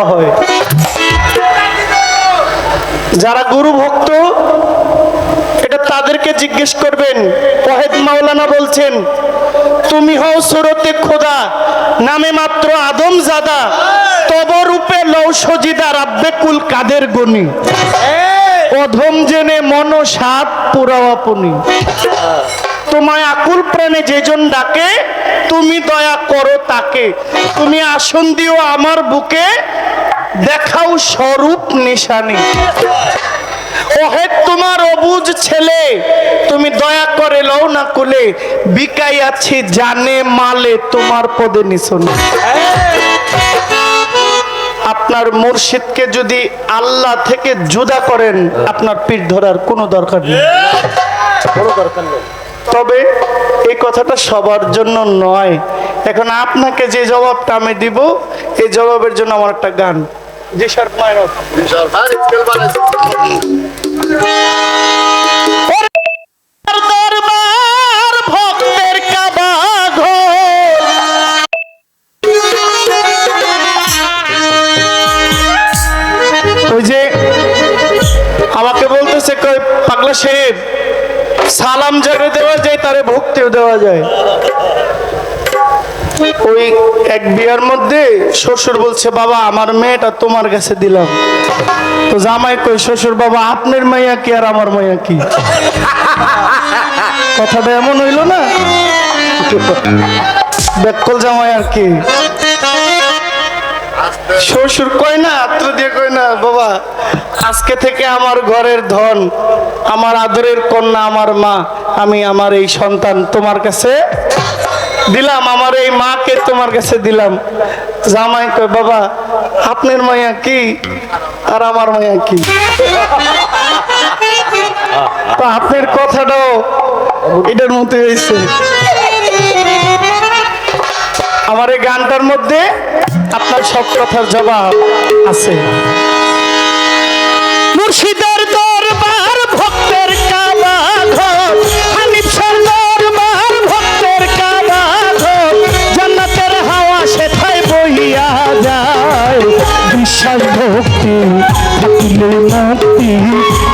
দেওয়া হয়। যারা গুরু ভক্ত এটা তাদেরকে জিজ্ঞেস করবেন। ওয়াহিদ মাওলানা বলছেন, তুমি হও সুরতে খোদা, নামে মাত্র আদম জাদা, তব রূপে লও সজিদা রাব্বে কুল কাদের গনি, অধম জেনে মন সাত পুরাও আপনি। তোমায় আকুল প্রাণে যেজন ডাকে, তুমি দয়া করো তাকে, তুমি আসন দিও আমার বুকে, দেখাও স্বরূপ নিশানি। ওহে তোমার অবুজ ছেলে, তুমি দয়া করে লও না কুলে, বিকাই আছি জানে মালে তোমার পদে নিশানি। আপনার মুর্শিদকে যদি আল্লাহ থেকে জুদা করেন, আপনার পিঠ ধরার কোনো দরকার নেই। তবে এই কথাটা সবার জন্য নয়। এখন আপনাকে যে জবাবটা আমি দিব, এই জবাবের জন্য আমার একটা গান। জি স্যার, দরবার ভক্তের কাবা ঘর, ওই যে আমাকে বলতেছে কই পাগলা সাহেব, সালাম যারে দেওয়া যায় তারে ভক্তিও দেওয়া যায়। ওই এক বিয়ার মধ্যে শ্বশুর বলছে, বাবা আমার মেয়েটা তোমার কাছে দিলাম। তো জামাই কই, শ্বশুর বাবা আপনার মাইয়া কি আর আমার মাইয়া কি? কথাটা এমন হইল না, বেকল জামাই আর কি। শ্বশুর কয় না, আত্র দিয়ে কয় না, বাবা আজকে থেকে আমার ঘরের ধন, আমার আদরের কন্যা, আমার মা, আমি আমার এই সন্তান তোমার কাছে দিলাম, আমার এই মাকে তোমার কাছে দিলাম। জামাই কয়, বাবা আপনার মাইয়া কি আর আমার মাইয়া কি? তো আপনার কথাটাও এটার মধ্যে হয়েছে। আমার এই গানটার মধ্যে আপনার সব কথার জবাব আছে। মুর্শিদের দরবার ভক্তের কাবা ঘর, হানিফ শাহর দরবার ভক্তের কাবা ঘর, জান্নাতের হাওয়া সেথায় বহিয়া যায়। বিশ্বাস ভক্তি থাকিলে মুক্তি,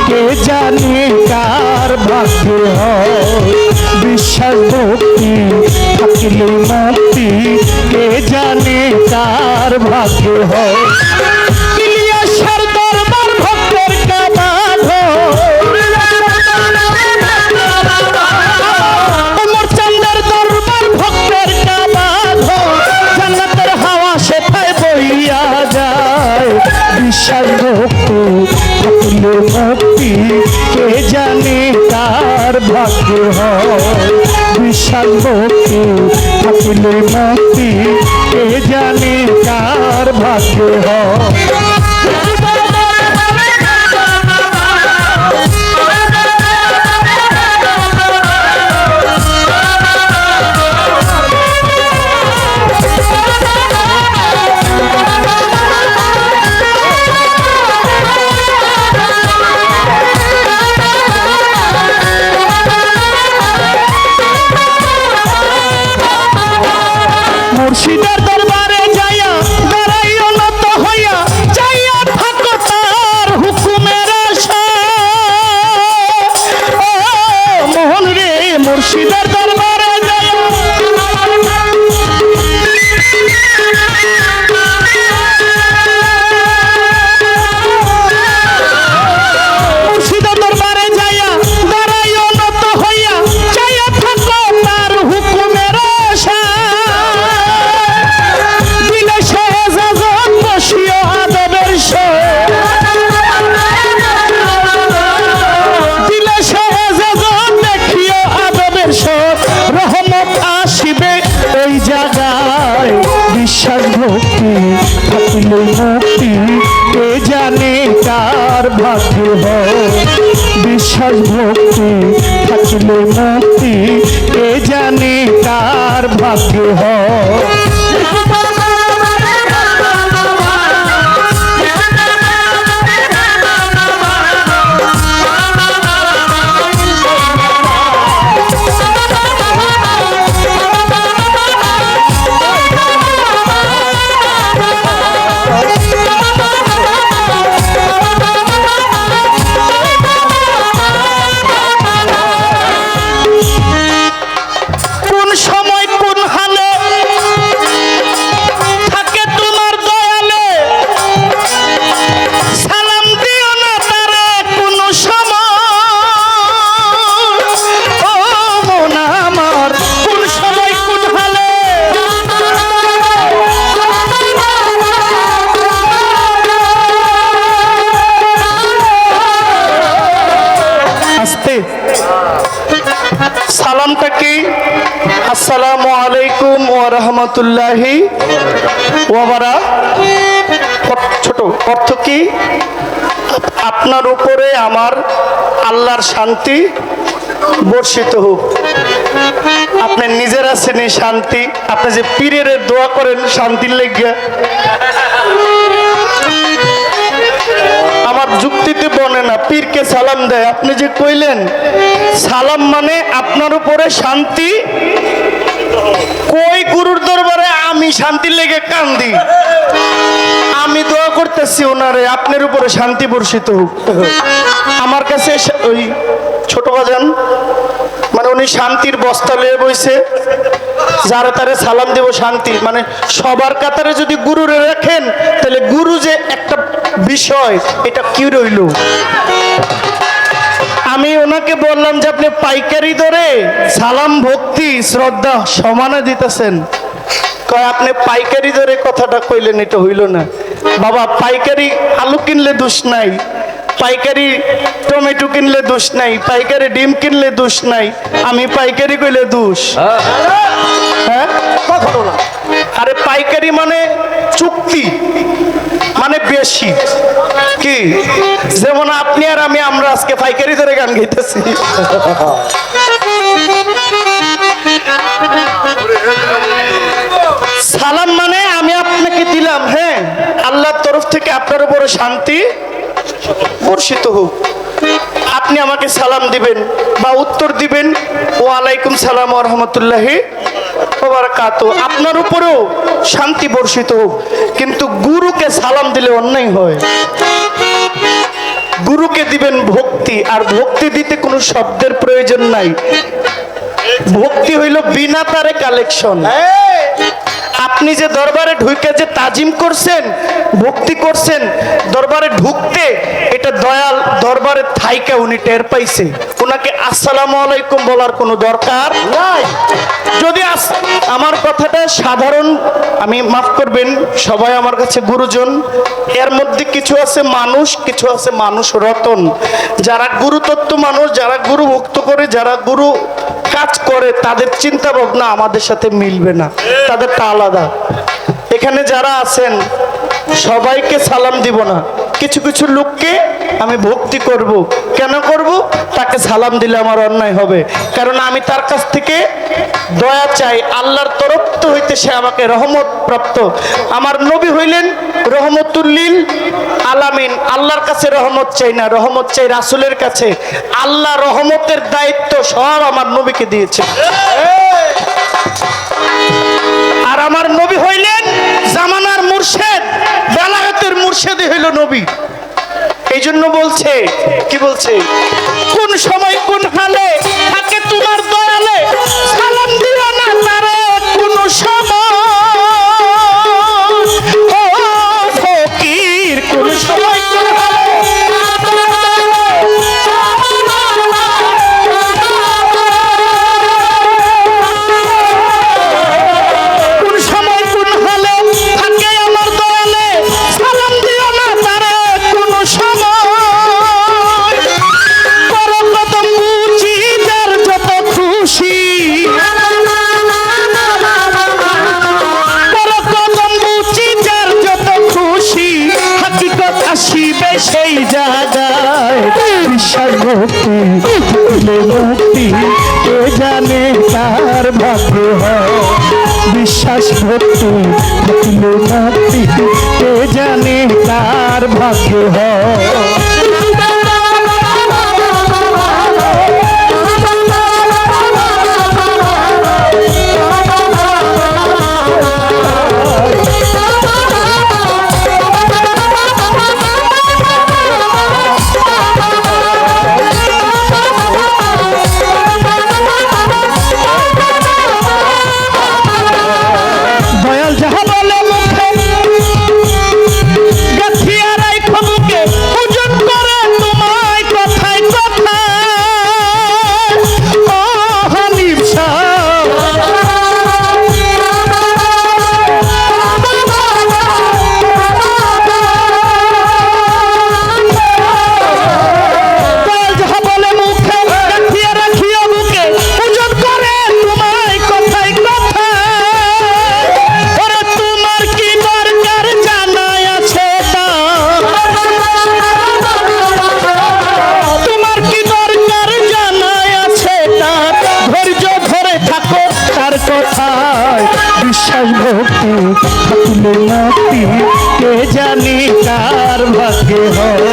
কে জানে কার ভাগ্যে হয়। বিশ্বাস ভক্তি থাকিলে মুক্তি, কে জানে কার ভাগ্যে হয়। ইলিয়াসের দরবার ভক্তের কাবা ঘর, ওমর চাঁদের দরবার ভক্তের কাবা ঘর, জান্নাতের হাওয়া সেথায় বহিয়া যায়। বিশ্বাস ভক্তি থাকিলে মুক্তি, কে জানে কার ভাগ্যে হয়। বিশ্বাস ভক্তি থাকিলে মুক্তি, কে জানে কার ভাগ্যে হয়। মুর্শিদের দরবারে যাইয়া দাঁড়াইও নত হইয়া, যাইয়া থাকো তার হুকুমের আশায়। ও মোহন রে, মুর্শিদের দরবারে যাইয়া মুর্শিদের দরবারে যাইয়া দাঁড়াইও নত হইয়া, যাইয়া থাকো তার হুকুমের আশায়। বিশ্বাস ভক্তি থাকিলে মুক্তি, কে জানে কার ভাগ্য হয়। বিশ্বাস ভক্তি থাকিলে মুক্তি, কে জানে কার ভাগ্য হয়। আসসালামু আলাইকুম ওয়া রাহমাতুল্লাহি ওয়া বারাকাতুহু। ছোট অর্থ কি? আপনার উপরে আমার আল্লাহর শান্তি বর্ষিত হোক। আপনি নিজের আছেন এই শান্তি, আপনি যে পীরের দোয়া করেন শান্তির লেগে, আমার যুক্তিতে বনে না। পীরকে সালাম দেয়, আপনি যে কইলেন সালাম মানে আপনার উপরে শান্তি। কই গুরুর দরবারে আমি শান্তির লেগে কান্দি, আমি দোয়া করতেছি ওনারে আপনার উপরে শান্তি বর্ষিত হোক। আমার কাছে ওই ছোট বাজান মানে উনি শান্তির বস্তা লয়ে বইছে, যারা তারে সালাম দেব শান্তি মানে সবার কাতারে যদি গুরুরে রাখেন তাহলে গুরু যে একটা বিষয় এটা কি রইল। আমি ওনাকে বললাম যে আপনি পাইকারি দরে সালাম ভক্তি শ্রদ্ধা সমানে দিতেছেন। কয় আপনি পাইকারি দরে কথাটা কইলেন, এটা হইল না বাবা। পাইকারি আলু কিনলে দোষ নাই, পাইকারি টমেটো কিনলে দোষ নাই, পাইকারি ডিম কিনলে দোষ নাই, আমি পাইকারি কইলে দোষ। হ্যাঁ আরে পাইকারি মানে চুক্তি মানে বেশি কি, যেমন আপনি আর আমি আমরা আজকে পাইকারি ধরে গান গাইতেছি। সালাম মানে আমি আপনাকে দিলাম, হ্যাঁ আল্লাহর তরফ থেকে আপনার উপরে শান্তি বর্ষিত হোক। আপনি আমাকে সালাম দিবেন বা উত্তর দিবেন ওয়ালাইকুম সালাম ওয়া রাহমাতুল্লাহি ওয়া বারাকাতুহু, আপনার উপরেও শান্তি বর্ষিত হোক। কিন্তু গুরুকে সালাম দিলে অন্যায় হয়। গুরুকে দিবেন ভক্তি, আর ভক্তি দিতে কোনো শব্দের প্রয়োজন নাই। ভক্তি হইল বিনা তারে কালেকশন। আপনি যে দরবারে ঢুকে যে তাজিম করছেন, ভক্তি করছেন, দরবারে ঢুকতে এটা দয়াল দরবারে থাইকা উনি টের পাইছে, ওনাকে আসসালামু আলাইকুম বলার কোনো দরকার নাই। যদি আমার কথাটা সাধারণ, আমি মাফ করবেন, সবাই আমার কাছে গুরুজন। এর মধ্যে কিছু আছে মানুষ, কিছু আছে মানুষ রতন। যারা গুরুতত্ত্ব মানুষ, যারা গুরু ভক্ত করে, যারা গুরু কাজ করে, তাদের চিন্তা ভাবনা আমাদের সাথে মিলবে না, তাদেরটা আলাদা। এখানে যারা আছেন সবাইকে সালাম দিব না, কিছু কিছু লোককে আমি ভক্তি করব। কেন করব? তাকে সালাম দিলে আমার অন্যায় হবে, কারণ আমি তার কাছ থেকে দয়া চাই। আল্লাহর তরফ হইতে সে আমাকে রহমত প্রাপ্ত। আমার নবী হইলেন রহমতুল্লিল আলামিন। আল্লাহর কাছে রহমত চাই না, রহমত চাই রাসূলের কাছে। আল্লাহ রহমতের দায়িত্ব সব আমার নবীকে দিয়েছে। আর আমার নবী হইলেন জামানার মুর্শেদ, বেলায়েতের মুর্শেদই হইল নবী। এই জন্য বলছে, কি বলছে, কোন সময় কোন হালে থাকে তোমার দয়ালে, সালাম দিও না তারে কোন সময়। ও ফকির কোন সময় কোন হালে, কোন সময় কোন হালে থাকে আমার দয়ালে, সালাম দিও না তারে কোন সময়। করকদম বুঝি যার যত খুশি, করকদম বুঝি যার যত খুশি, হাকিকত আসিবে সেই জায়গায়। বিশ্বাস ভক্তি মুক্তি কে জানে তার ভাগ্য হয়। বিশ্বাস ভক্তি মুক্তি কে জানে তার ভাগ্য হয়। দয়াল যাহা বলে মুখে গাথিয়া রাইখো বুকে, কার ভাগ্যে হয়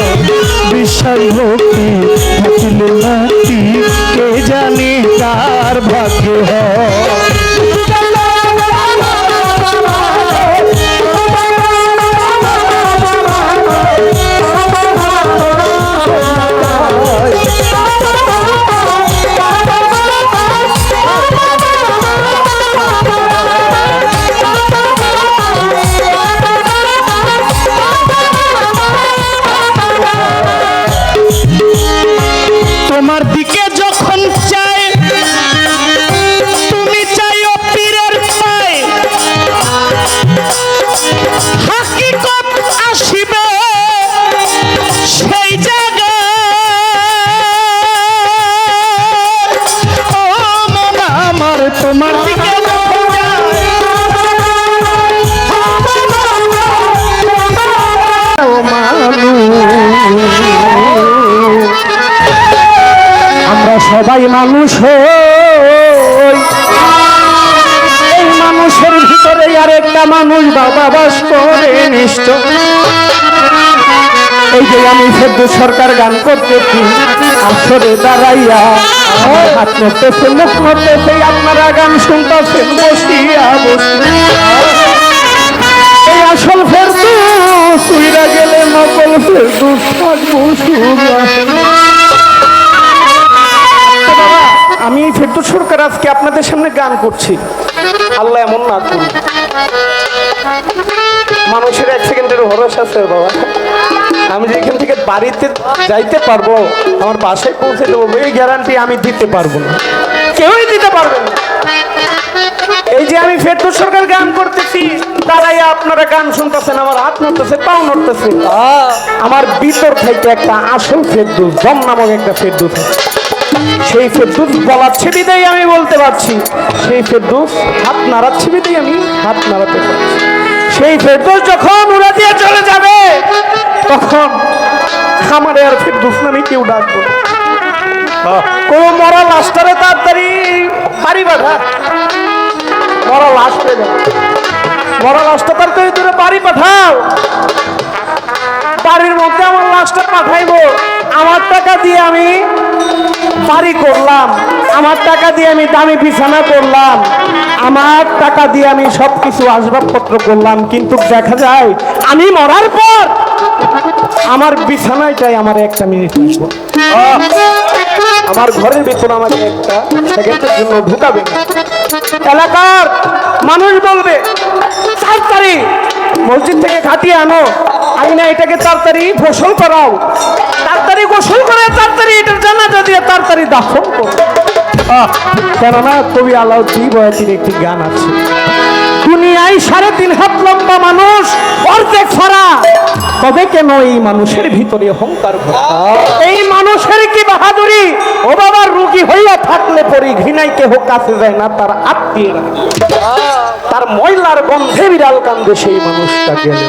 বিশ্বাস ভক্তি থাকিলে মুক্তি কে জানে কার ভাগ্যে হয় তোমার দিকে যখন চাই তুমি চাইও পীরের পায় হাকিকত আসিবে সেই জায়গায় ও মন আমার তোমার দিকে যখন চাই ও আমরা সবাই মানুষ হই এই মানুষের ভিতরে আর একটা মানুষ বাবা বাস করে নিশ্চয় এই যে আমি ফেরদৌস সরকার গান করতেছি আসরে দাঁড়াইয়া হাত নড়তেছে মুখ নড়তেছে আপনারা গান শুনতেছেন বসিয়া বসিয়া এই আসল ফেরদৌস উইরা গেলে নকল ফেরদৌস থাকবো শুধু আমি ফেরদৌস সরকার আজকে আপনাদের সামনে গান করছি আল্লাহ এমন না করুন মানুষের এক সেকেন্ডের ভরসা আছে বাবা আমি যে এখান থেকে বাড়িতে যাইতে পারবো আমার বাসায় পৌঁছে দেবো এই গ্যারান্টি আমি দিতে পারবো না কেউই দিতে পারবে না এই যে আমি ফেরদৌস সরকার গান করতেছি তারাই আপনারা গান শুনতেছেন আমার হাত নড়তেছে পাও নড়তেছে আমার ভিতর থেকে একটা আসল ফেরদৌস জম নামক একটা ফেরদৌস সেই ফেরদৌস বলাচ্ছে বিদায় আমি বলতে পারছি সেই ফেরদৌস হাত নাড়াচ্ছে বিদায় আমি হাত নাড়াতে পারছি সেই ফেরদৌস যখন উড়া দিয়ে চলে যাবে তখন আমার আর ফেরদৌস নামে কেউ ডাকবো কোন মরা লাশটারে তাড়াতাড়ি বাড়ি বাঁধা মরা লাশ পেয়ে যাবে মরা লাশটা তাড়াতাড়ি দূরে বাড়ি পাঠাও বাড়ির মধ্যে আমার লাশটা পাঠাইবো আমার টাকা দিয়ে আমি বাড়ি করলাম আমার টাকা দিয়ে আমি দামি বিছানা করলাম আমার টাকা দিয়ে আমি সবকিছু আসবাবপত্র করলাম কিন্তু দেখা যায় আমি মরার পর আমার বিছানাটাই আমার একটা মিনিট আমার ঘরের ভিতর আমাকে একটা সেকেন্ডের জন্য ঢুকাবে না এলাকার মানুষ বলবে তাড়াতাড়ি মসজিদ থেকে খাটিয়ে আনো আইনা এটাকে তাড়াতাড়ি গোসল করাও তাড়াতাড়ি গোসল করে তাড়াতাড়ি এটার জানাজা দিয়ে তাড়াতাড়ি দাফন করো কেননা কবি আলাউদ্দিন বয়াতির একটি গান আছে দুনিয়ায় 3.5 হাত লম্বা মানুষ অর্ধেক ফারা তবে কেন এই মানুষের ভিতরে অহংকার এই মানুষের কি বাহাদুরি ও বাবার রুগী হইয়া থাকলে পরে ঘৃণায় কেহ কাছে যায় না তার আত্মীয়রা তার ময়লার গন্ধে বিড়াল কান্দে সেই মানুষটা গেলে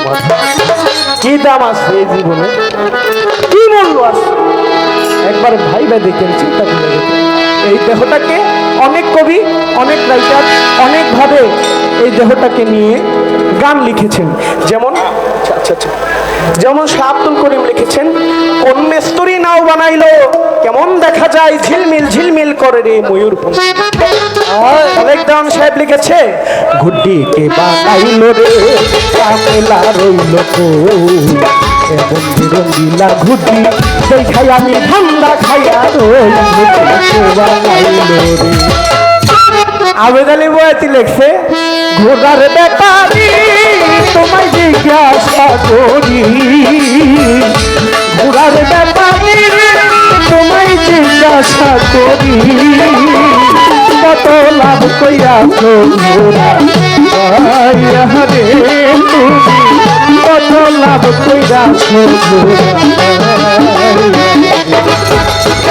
কি দাম আছে এই জীবনে কি মূল্য আছে একবার ভাইবা দেখেন চিন্তা করে দেখেন এই দেহটাকে অনেক কবি অনেক রাইটার অনেক ভাবে এই দেহটাকে নিয়ে গান লিখেছেন যেমন যেমন শাহ আব্দুল করিম লিখেছেন কোন মেস্তরি নাও বানাইলো কেমন দেখা যায় ঝিলমিল ঝিলমিল করে রে ময়ূর অনেক দাম সাহেব লিখেছে ঘুড্ডি কে বানাইলো রে কামেলা রইল কো এবং রঙ্গিলা ঘুড্ডি সেই খাই আমি ঠান্ডা খাইয়া রইল বানাইলো রে আবেদ আলী বয়াতি লেখছে ঘোড়ার ব্যাপারি তোমায় জিজ্ঞাসা করি ঘোড়ার ব্যাপারি তোমায় জিজ্ঞাসা করি কত লাভ কইয়াছো ঘোড়া রে তুমি কত লাভ কইয়াছো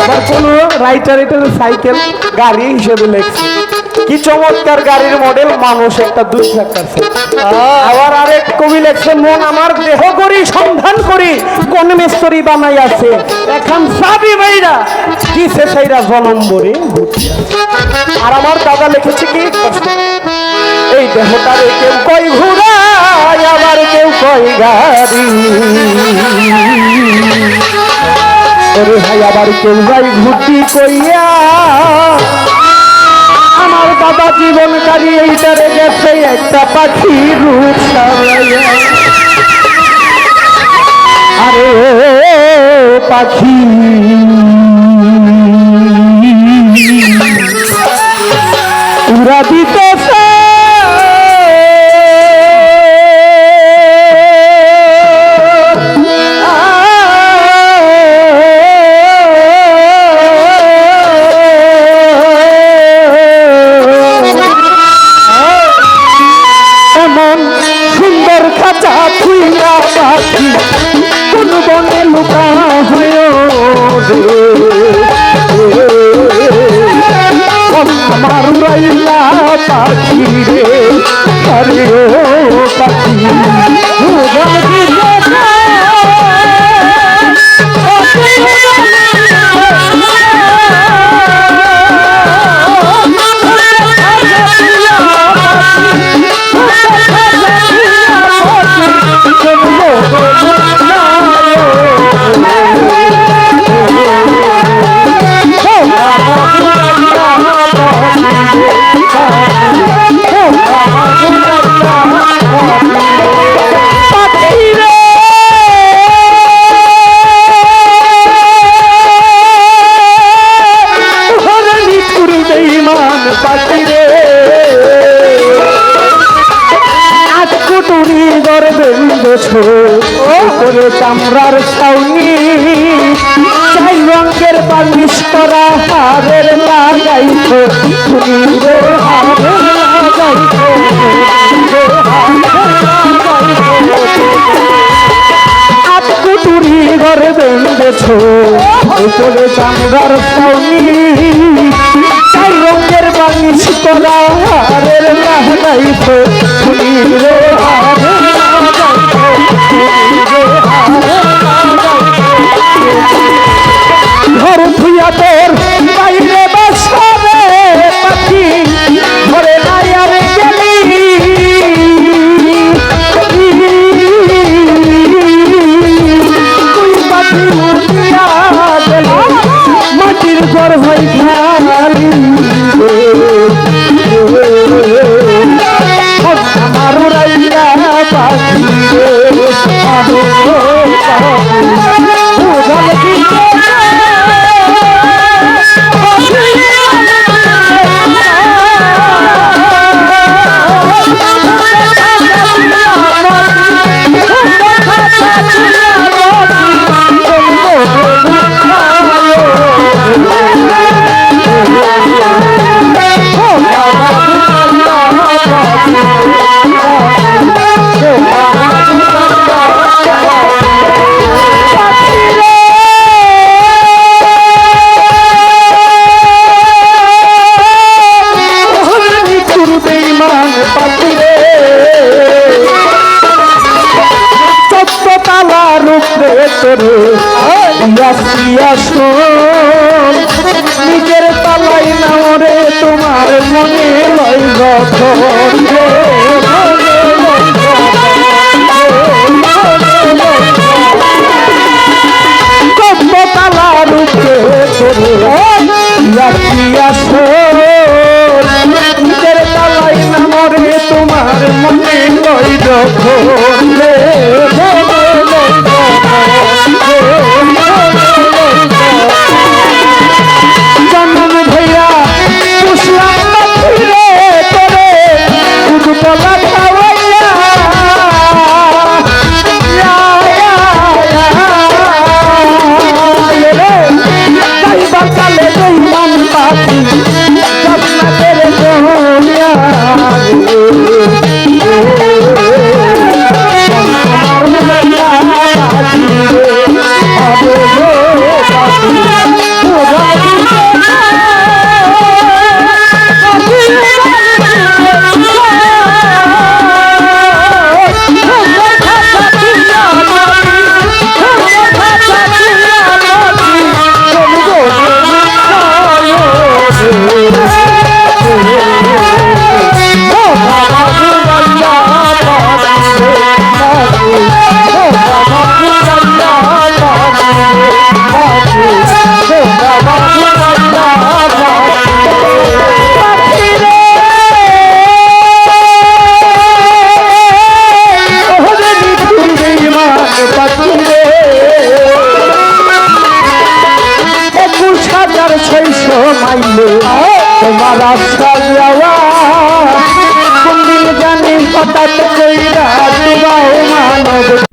আবার কোন রাইটার এটার সাইকেল গাড়ি হিসেবে লেখছে কি চমৎকার গাড়ির মডেল মানুষ একটা 2 চাকার আবার আরেক কবি লেখছেন মন আমার দেহ করি সন্ধান করি কোন মিস্ত্রি বানাই আছে এখন সাবি ভাইরা কিসে সাইরা জনম বরে আর আমার দাদা লিখেছে কি এই দেহটারে কেউ কই ঘুরায় আবার কেউ কই গাড়ি ওরে ভাই আবার কেউ যাই ঘুটি কইয়া আমার দাদা জীবন গাড়ি এইটারে গেছে একটা পাখি রূপ সারাইয়া আরে পাখি উড়া দিতেছে এমন সুন্দর খাঁচা থুইয়া পাখি কোন বনে লুকা হয় আমার রাইলা পাখি রে আরে ও পাখি করে চামড়ার ছাউনি চাই রঙের বালিশ করা হারের লাগাইছ হারের লাগাইছ আটকুটুরি ঘরে বেঁধেছ করে চামড়ার ছাউনি চাই রঙের বালিশ করা হারের লাগাইছ হারের ঘর ধুইয়া তোর বাইরে বসবে পাখি ঘরে নাই আর গেলি তুই পাখি উঠিয়া গেল মাটির ঘর হই খালি আমার রাইয়া পাখি নিজের তালাই না রে তোমার মনে লয় তালা রূপে নিজের তালাই না রে তোমার মনে লয় জন্ম ভৈয়া পুষলাম ফিরে তোরে উদুতলা খাওয়াইয়া বাকালে দইমান পাখি যত্ন করে দোয়া হাজার 600 মাইলে তোমার আশা যাওয়া কোন দিন জানি হঠাৎ কইরা তোমায় মানব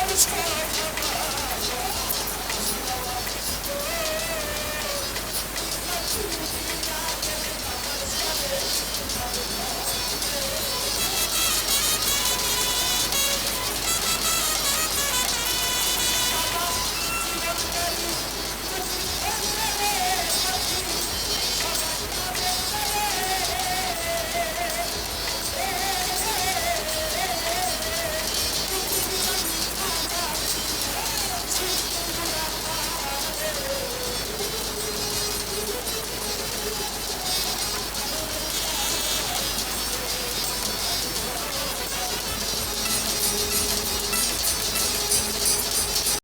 Let's go.